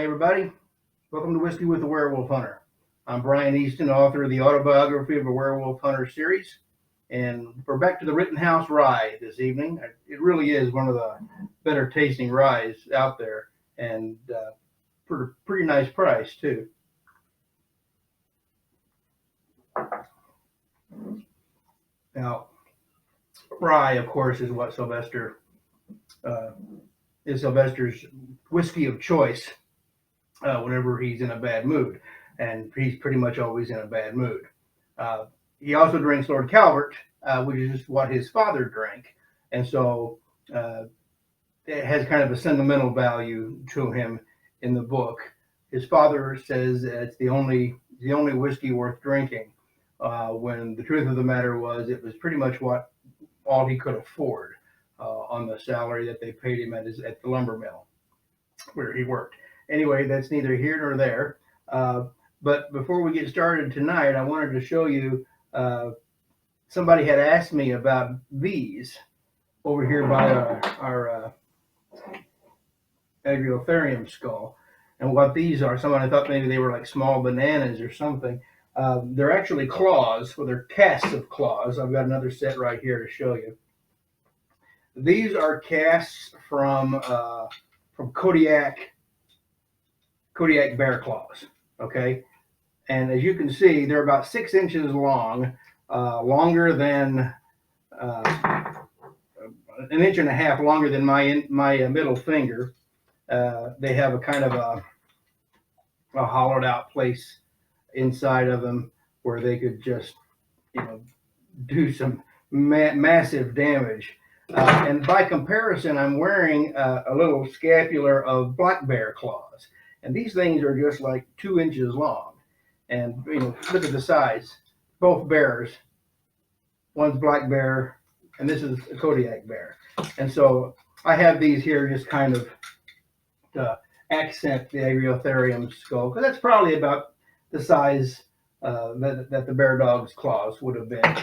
Hi, everybody. Welcome to Whiskey with the Werewolf Hunter. I'm Brian Easton, author of the Autobiography of a Werewolf Hunter series. And we're back to the Rittenhouse Rye this evening. It really is one of the better tasting ryes out there, and for a pretty nice price, too. Now, rye, of course, is what is Sylvester's whiskey of choice whenever he's in a bad mood, and he's pretty much always in a bad mood. He also drinks Lord Calvert, which is what his father drank, and so it has kind of a sentimental value to him in the book. His father says it's the only whiskey worth drinking, when the truth of the matter was it was pretty much all he could afford on the salary that they paid him at the lumber mill where he worked. Anyway, that's neither here nor there. But before we get started tonight, I wanted to show you, somebody had asked me about these over here by our Agriotherium skull, and what these are. Somebody thought maybe they were like small bananas or something. They're actually claws, well, they're casts of claws. I've got another set right here to show you. These are casts from Kodiak bear claws, okay? And as you can see, they're about 6 inches long, longer than an inch and a half longer than my middle finger. They have a kind of a hollowed out place inside of them where they could just, do some massive damage. And by comparison, I'm wearing a little scapular of black bear claws, and these things are just like 2 inches long. And look at the size. Both bears. One's black bear, and this is a Kodiak bear. And so I have these here just kind of to accent the Agriotherium skull, because that's probably about the size that the bear dog's claws would have been.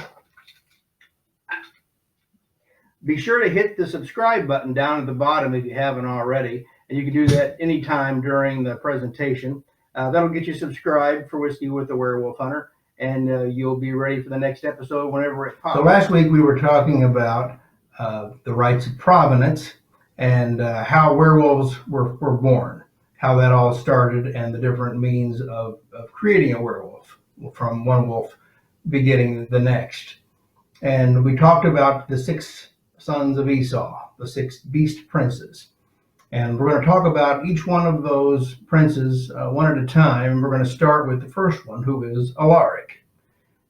Be sure to hit the subscribe button down at the bottom if you haven't already, and you can do that anytime during the presentation. That'll get you subscribed for Whiskey with the Werewolf Hunter, and you'll be ready for the next episode whenever it pops. So last week we were talking about the rites of provenance and how werewolves were born, how that all started, and the different means of creating a werewolf from one wolf begetting the next. And we talked about the 6 sons of Esau, the 6 beast princes. And we're going to talk about each one of those princes one at a time. And we're going to start with the first one, who is Alaric.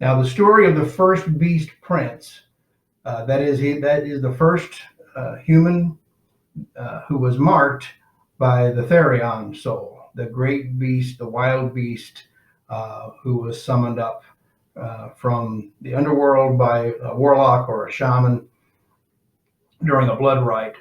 Now, the story of the first beast prince, that is the first human who was marked by the Therion soul, the great beast, the wild beast, who was summoned up from the underworld by a warlock or a shaman during a blood rite.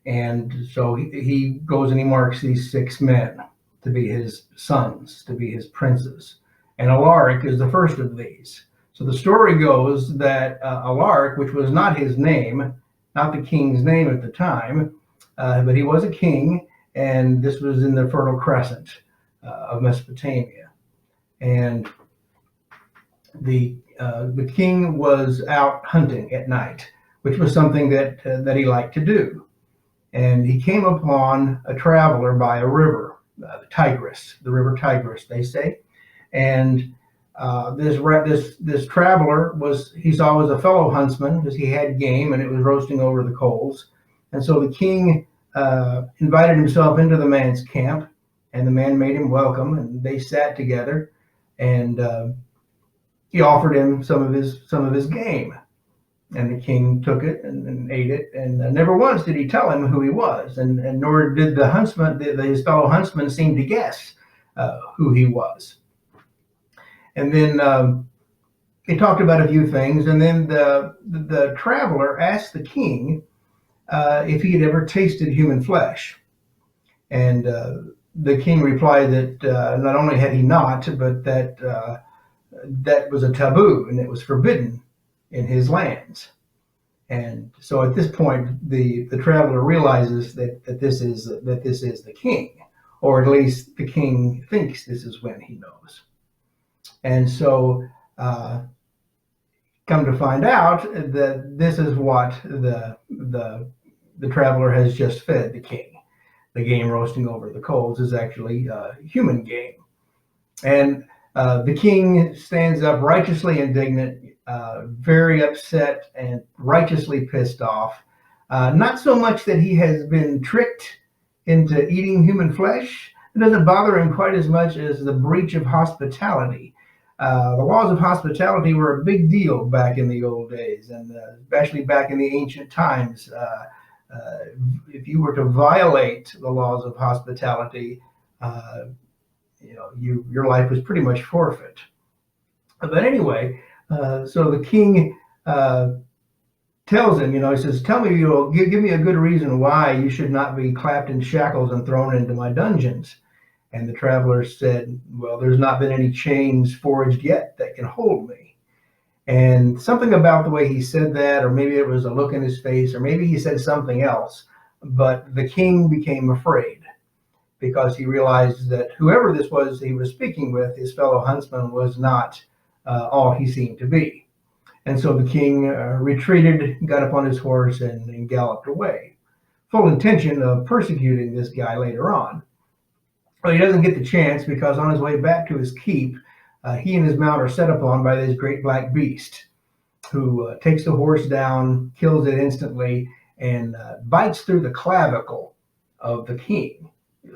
And so he goes and he marks these 6 men to be his sons, to be his princes. And Alaric is the first of these. So the story goes that Alaric, which was not his name, not the king's name at the time, but he was a king, and this was in the Fertile Crescent of Mesopotamia. And the king was out hunting at night, which was something that he liked to do. And he came upon a traveler by a river, the Tigris, the river Tigris, they say. And this traveler he saw was a fellow huntsman, because he had game and it was roasting over the coals. And so the king invited himself into the man's camp, and the man made him welcome, and they sat together, and he offered him some of his game. And the king took it and ate it, and never once did he tell him who he was, and nor did the huntsman, his fellow huntsman, seem to guess who he was. And then he talked about a few things, and then the traveler asked the king if he had ever tasted human flesh. And the king replied that not only had he not, but that was a taboo, and it was forbidden in his lands. And so at this point, the traveler realizes that this is the king, or at least the king thinks this is when he knows. And so, come to find out that this is what the traveler has just fed the king. The game roasting over the coals is actually human game. And the king stands up righteously indignant, very upset and righteously pissed off. Not so much that he has been tricked into eating human flesh. It doesn't bother him quite as much as the breach of hospitality. The laws of hospitality were a big deal back in the old days, and especially back in the ancient times. If you were to violate the laws of hospitality, your life was pretty much forfeit. But anyway, so the king tells him, he says, "Tell me, give me a good reason why you should not be clapped in shackles and thrown into my dungeons." And the traveler said, "Well, there's not been any chains forged yet that can hold me." And something about the way he said that, or maybe it was a look in his face, or maybe he said something else, but the king became afraid, because he realized that whoever this was he was speaking with, his fellow huntsman, was not all he seemed to be. And so the king retreated, got up on his horse, and galloped away, full intention of persecuting this guy later on. Well, he doesn't get the chance, because on his way back to his keep, he and his mount are set upon by this great black beast, who takes the horse down, kills it instantly, and bites through the clavicle of the king,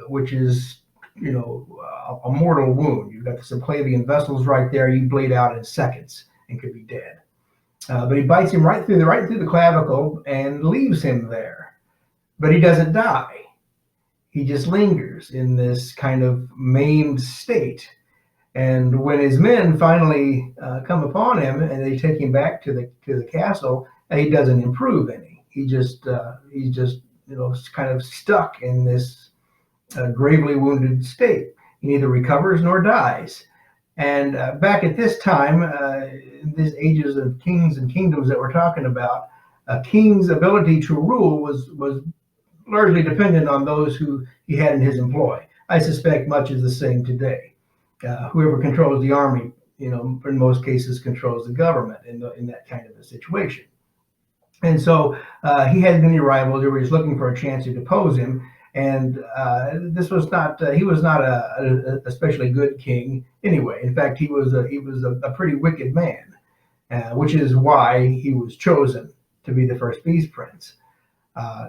which is, a mortal wound. You've got the subclavian vessels right there. You bleed out in seconds and could be dead. But he bites him right through the clavicle and leaves him there. But he doesn't die. He just lingers in this kind of maimed state. And when his men finally come upon him and they take him back to the castle, he doesn't improve any. He's just kind of stuck in this gravely wounded state. He neither recovers nor dies. And back at this time, in these ages of kings and kingdoms that we're talking about, a king's ability to rule was largely dependent on those who he had in his employ. I suspect much is the same today. Whoever controls the army, in most cases controls the government in that kind of a situation. And so he hadn't any rivals. They were just looking for a chance to depose him. And he was not a especially good king anyway. In fact, he was a pretty wicked man, which is why he was chosen to be the first beast prince.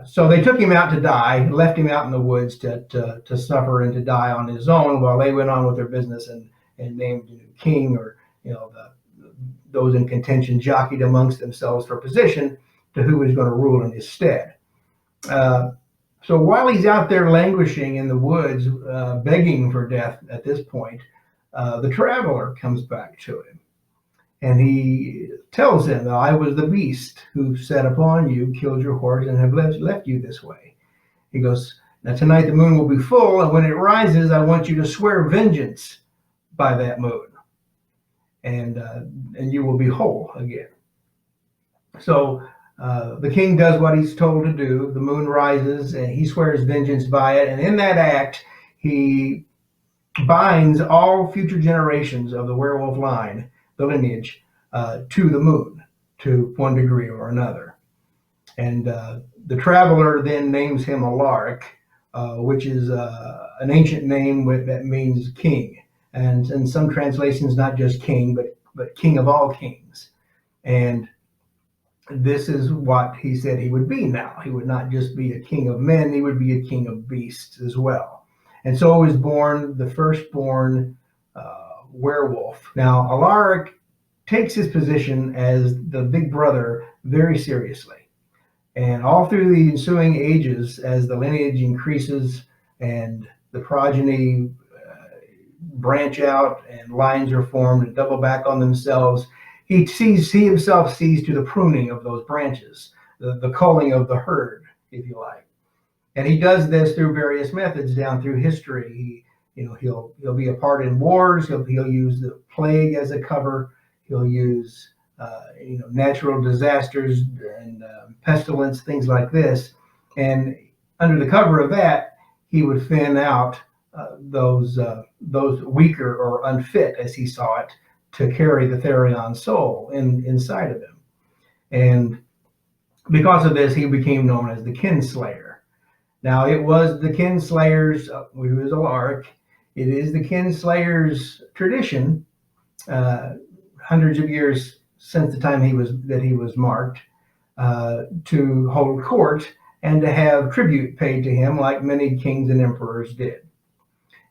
So they took him out to die, left him out in the woods to suffer and to die on his own, while they went on with their business and named a new king, or those in contention jockeyed amongst themselves for position to who was going to rule in his stead. So while he's out there languishing in the woods, begging for death at this point, the traveler comes back to him. And he tells him, "I was the beast who set upon you, killed your horse, and have left you this way." He goes, "Now tonight the moon will be full, and when it rises, I want you to swear vengeance by that moon, and you will be whole again." So the king does what he's told to do. The moon rises, and he swears vengeance by it. And in that act, he binds all future generations of the werewolf line, the lineage, to the moon, to one degree or another. And the traveler then names him Alaric, which is an ancient name that means king. And in some translations, not just king, but king of all kings. And this is what he said he would be now. He would not just be a king of men, he would be a king of beasts as well. And so was born the firstborn werewolf. Now, Alaric takes his position as the big brother very seriously. And all through the ensuing ages, as the lineage increases and the progeny branch out and lines are formed and double back on themselves, he himself sees to the pruning of those branches, the culling of the herd, if you like. And he does this through various methods down through history. He'll be a part in wars. He'll use the plague as a cover. He'll use natural disasters and pestilence, things like this. And under the cover of that, he would thin out those weaker or unfit, as he saw it, to carry the Therion soul inside of him. And because of this, he became known as the Kinslayer. Now, it was the Kinslayer's, who is Alaric, it is the Kinslayer's tradition, hundreds of years since the time he was marked, to hold court and to have tribute paid to him, like many kings and emperors did.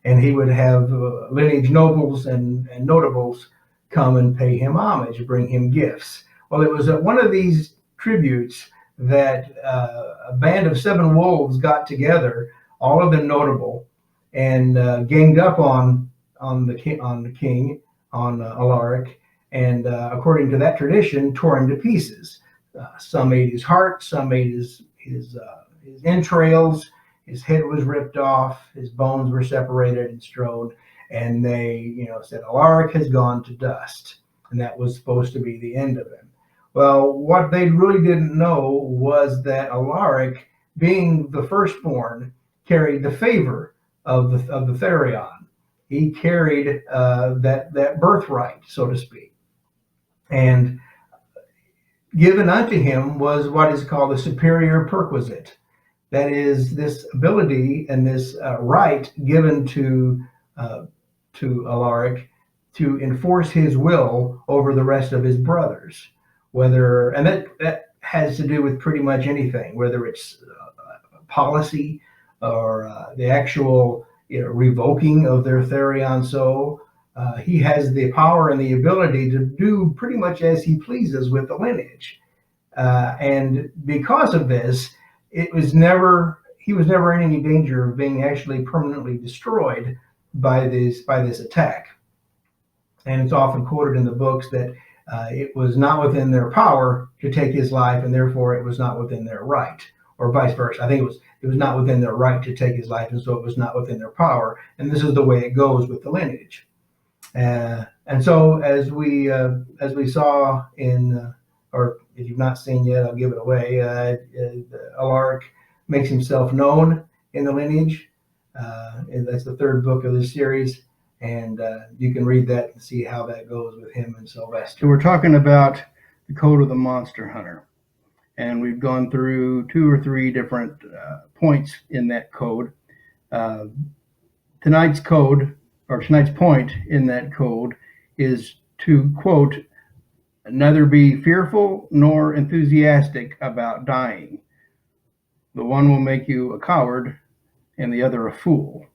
And he would have lineage nobles and notables come and pay him homage, bring him gifts. Well, it was at one of these tributes that a band of 7 wolves got together, all of them notable, and ganged up on the king, Alaric, and according to that tradition, tore him to pieces. Some ate his heart, some ate his entrails. His head was ripped off, his bones were separated and strode, and they, said, Alaric has gone to dust, and that was supposed to be the end of him. Well, what they really didn't know was that Alaric, being the firstborn, carried the favor of the Therion. He carried that birthright, so to speak, and given unto him was what is called the superior perquisite. That is this ability and this right given to Alaric to enforce his will over the rest of his brothers. And that has to do with pretty much anything, whether it's policy or the actual revoking of their Therion soul. He has the power and the ability to do pretty much as he pleases with the lineage. And because of this, he was never in any danger of being actually permanently destroyed by this attack. And it's often quoted in the books that it was not within their power to take his life, and therefore it was not within their right, or vice versa. I think it was not within their right to take his life, and so it was not within their power. And this is the way it goes with the lineage. And so as we saw in, or if you've not seen yet, I'll give it away. Alaric makes himself known in the lineage. And that's the 3rd book of this series. And you can read that and see how that goes with him and Sylvester. So we're talking about the Code of the Monster Hunter. And we've gone through 2 or 3 different points in that code. Tonight's point in that code is to, quote, neither be fearful nor enthusiastic about dying. The one will make you a coward and the other a fool.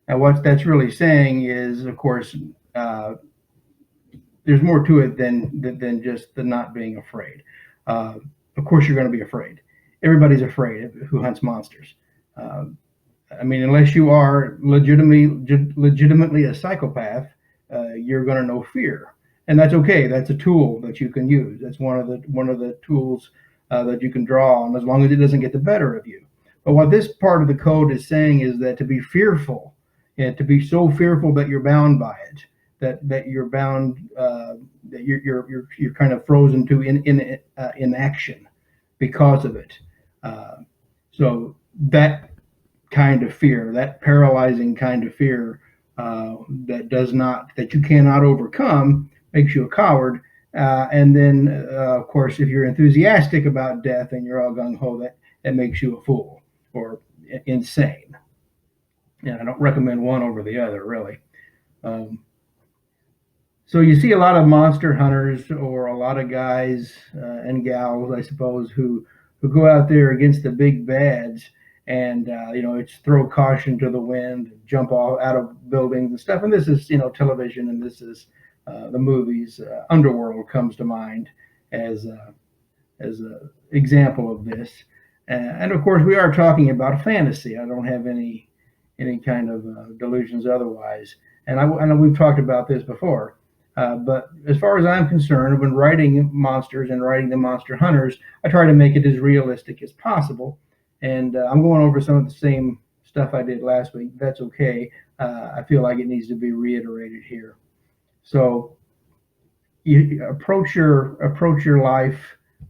Now, what that's really saying is, of course, there's more to it than just the not being afraid. Of course, you're going to be afraid. Everybody's afraid who hunts monsters. Unless you are legitimately a psychopath, you're going to know fear. And that's okay. That's a tool that you can use. That's one of the tools that you can draw on, as long as it doesn't get the better of you. But what this part of the code is saying is that to be fearful, and to be so fearful that you're bound by it, that you're bound, that you're kind of frozen to inaction because of it. So that kind of fear, that paralyzing kind of fear, that you cannot overcome, makes you a coward. And then, of course, if you're enthusiastic about death and you're all gung-ho, that makes you a fool or insane. I don't recommend one over the other, really. So you see a lot of monster hunters, or a lot of guys and gals, I suppose, who go out there against the big bads and, it's throw caution to the wind, jump all out of buildings and stuff. And this is, television, and this is the movies. Underworld comes to mind as an example of this. And of course, we are talking about fantasy. I don't have any kind of delusions otherwise. And I know we've talked about this before. But as far as I'm concerned, when writing monsters and writing the monster hunters, I try to make it as realistic as possible. And I'm going over some of the same stuff I did last week. That's okay. I feel like it needs to be reiterated here. So you approach your life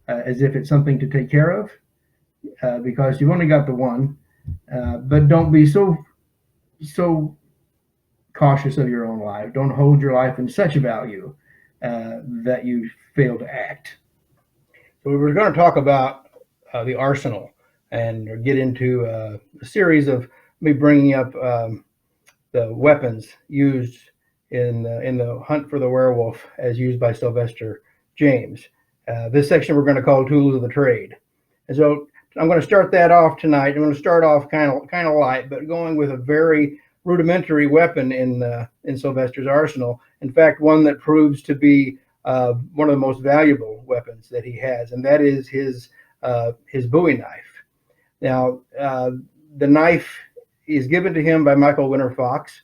as if it's something to take care of, because you've only got the one. But don't be so so cautious of your own life. Don't hold your life in such value that you fail to act. So we were going to talk about the arsenal and get into a series of me bringing up the weapons used in the hunt for the werewolf as used by Sylvester James. This section we're going to call Tools of the Trade. And so I'm going to start that off tonight. I'm going to start off kind of light, but going with a very rudimentary weapon in Sylvester's arsenal. In fact, one that proves to be one of the most valuable weapons that he has, and that is his Bowie knife. Now, the knife is given to him by Michael Winterfox.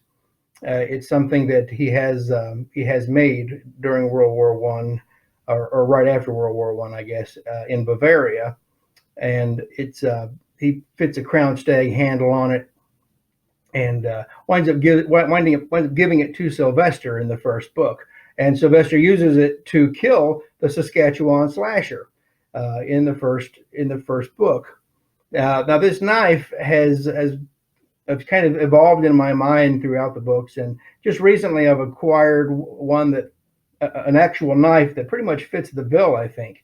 It's something that he has made during World War One, or right after World War One, I guess, in Bavaria, and he fits a crown stag handle on it, and winds up giving it to Sylvester in the first book. And Sylvester uses it to kill the Saskatchewan slasher in the first book. Now this knife has kind of evolved in my mind throughout the books, and just recently I've acquired one that an actual knife that pretty much fits the bill, I think.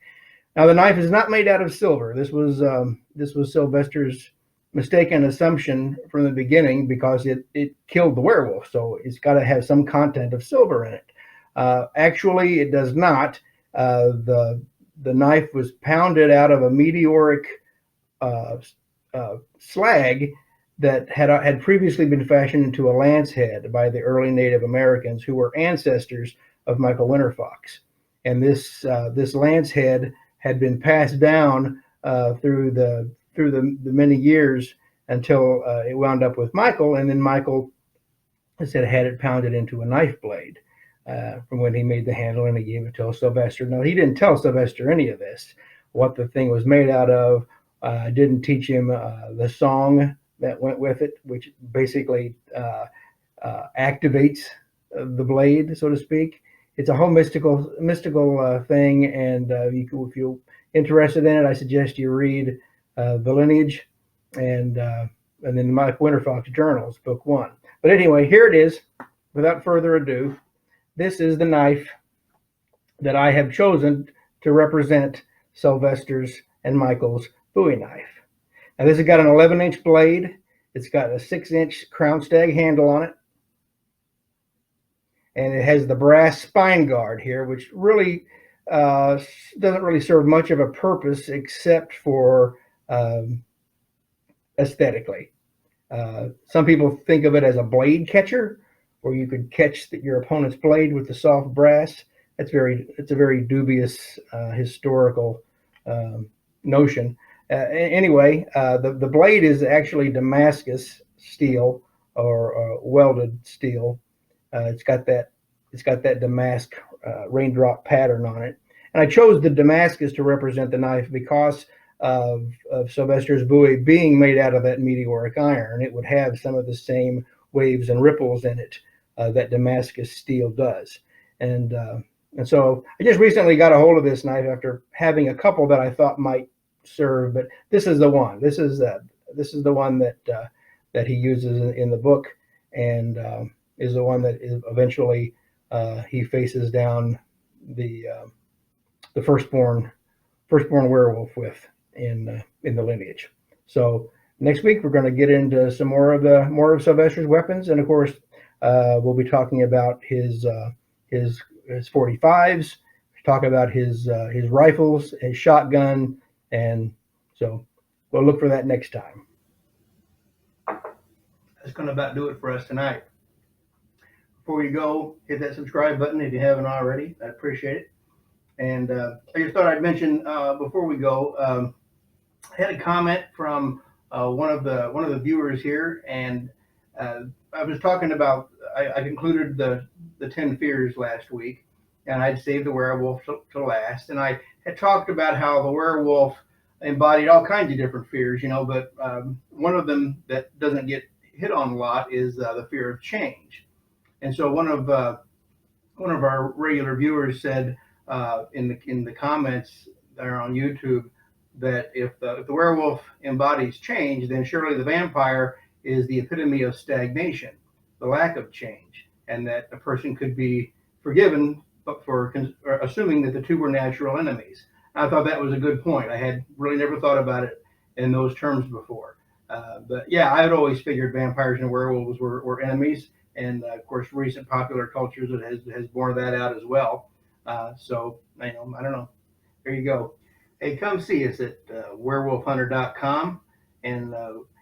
Now the knife is not made out of silver. This was Sylvester's mistaken assumption from the beginning because it killed the werewolf, so it's got to have some content of silver in it. Actually, it does not. The knife was pounded out of a meteoric slag that had previously been fashioned into a lance head by the early Native Americans who were ancestors of Michael Winterfox. And this lance head had been passed down through the many years until it wound up with Michael, and then Michael said had it pounded into a knife blade from when he made the handle, and he gave it to Sylvester. Now, he didn't tell Sylvester any of this, what the thing was made out of. Didn't teach him the song that went with it, which basically activates the blade, so to speak. It's a whole mystical thing, and if you're interested in it, I suggest you read The Lineage and then Mike Winterfox Journals, Book 1. But anyway, here it is. Without further ado, this is the knife that I have chosen to represent Sylvester's and Michael's Bowie knife. Now this has got an 11-inch blade. It's got a 6-inch crown stag handle on it. And it has the brass spine guard here, which really doesn't really serve much of a purpose except for aesthetically. Some people think of it as a blade catcher, where you could catch your opponent's blade with the soft brass. It's a very dubious historical notion. Anyway, the blade is actually Damascus steel or welded steel. It's got that damask raindrop pattern on it, and I chose the Damascus to represent the knife because of Sylvester's Bowie being made out of that meteoric iron. It would have some of the same waves and ripples in it that Damascus steel does, and so I just recently got a hold of this knife after having a couple that I thought might serve, but this is the one. This is the one that he uses in the book, and is the one that eventually he faces down the firstborn werewolf with in the lineage. So next week we're going to get into some more of Sylvester's weapons, and of course we'll be talking about his 45s, talk about his rifles, his shotgun, and so we'll look for that next time. That's going to about do it for us tonight. Before you go, hit that subscribe button if you haven't already. I'd appreciate it. And I just thought I'd mention before we go, I had a comment from one of the viewers here, and I was talking about I concluded the 10 fears last week, and I'd saved the werewolf to last, and I had talked about how the werewolf embodied all kinds of different fears, but one of them that doesn't get hit on a lot is the fear of change. And so one of our regular viewers said in the comments there on YouTube that if the werewolf embodies change, then surely the vampire is the epitome of stagnation, the lack of change, and that a person could be forgiven but for assuming that the two were natural enemies. I thought that was a good point. I had really never thought about it in those terms before. But yeah, I had always figured vampires and werewolves were enemies, and of course, recent popular cultures has borne that out as well. So I don't know. There you go. Hey, come see us at werewolfhunter.com, and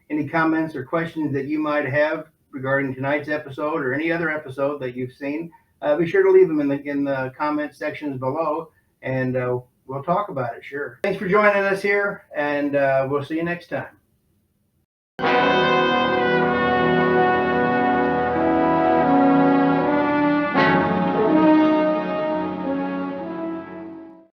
any comments or questions that you might have regarding tonight's episode or any other episode that you've seen, be sure to leave them in the comment sections below, and we'll talk about it. Sure. Thanks for joining us here, and we'll see you next time.